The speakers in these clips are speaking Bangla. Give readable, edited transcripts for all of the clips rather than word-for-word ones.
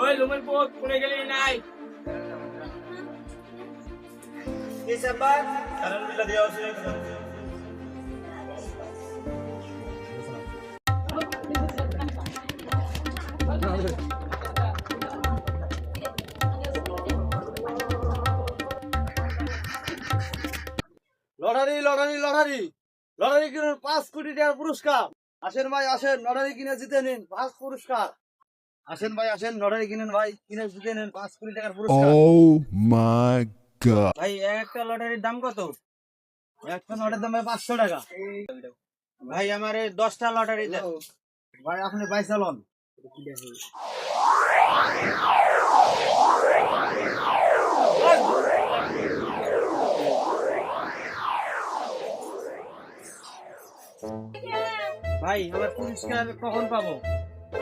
ওই লুমের পোত কোনে গেলি নাই কি ব্যাপার কারণ বিলা দেওয়া আছে লটারি লটারি লটারি লটারি কিনুন 5 কোটি টাকার পুরস্কার। আসেন ভাই আসেন, লটারি কিনে জিতে নিন 5 পুরস্কার। আসেন ভাই আসেন, লটারি কিনেন ভাই, কিনে জিতে নিন 5 কোটি টাকার পুরস্কার। Oh my god. ভাই একটা লটারির দাম কত? একটা লটারির দাম 500 টাকা। ভাই আমারে 10টা লটারি দেন। ভাই আপনি পয়সা লন। ভাই আমার পুরস্কার কখন পাবো?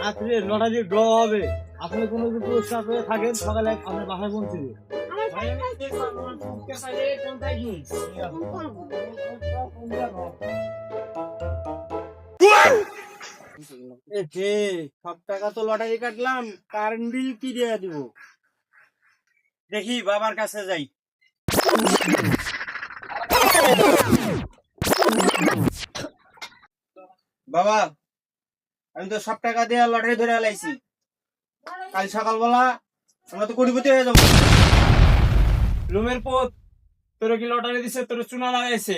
আজকে লটারি ড্র হবে, আপনি কোনো যদি পুরস্কার পেয়ে থাকেন সকালে আপনার বাসায় পৌঁছে দিন। ভাই আমি দেখো আমার পুরস্কার পাইলে কোনটাই কি এ যে সব টাকা তো লটারি কাটলাম, কারেন্ট বিল কি দিয়ে দিব? দেখি বাবার কাছে যাই। বাবা আমি তো সব টাকা দিয়ে লটারি ধরে লাইছি, কাল সকালবেলা আমরা তো কোটিপতি হয়ে যাবো। লুমের পোত তোর কি লটারি দিছে তোর চুনা লাগাইছে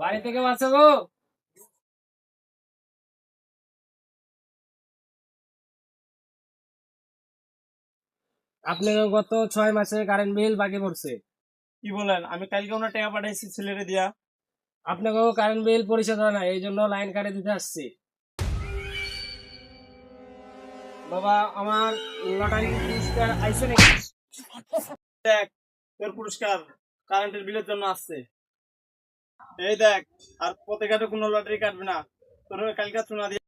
বাড়ি থেকে বাঁচা গো আপনার গত 6 মাসে কারেন্ট বিল বাকি পড়ছে। কি বলেন? আমি কালকে ওনার টাকা পাঠাইছি ছেলেরে দিয়া। আপনাকেও কারেন্ট বিল পরিশোধ হয় না, এই জন্য লাইন কাটে দিতে আসছি। বাবা আমার লটারি পুরস্কার আইছে নাকি? দেখ তোর পুরস্কার কারেন্টের বিলের জন্য আসছে। এই দেখ, আর প্রত্যেকটা কোনো লটারি কাটবে না, তোর কালকে চুনা দিয়ে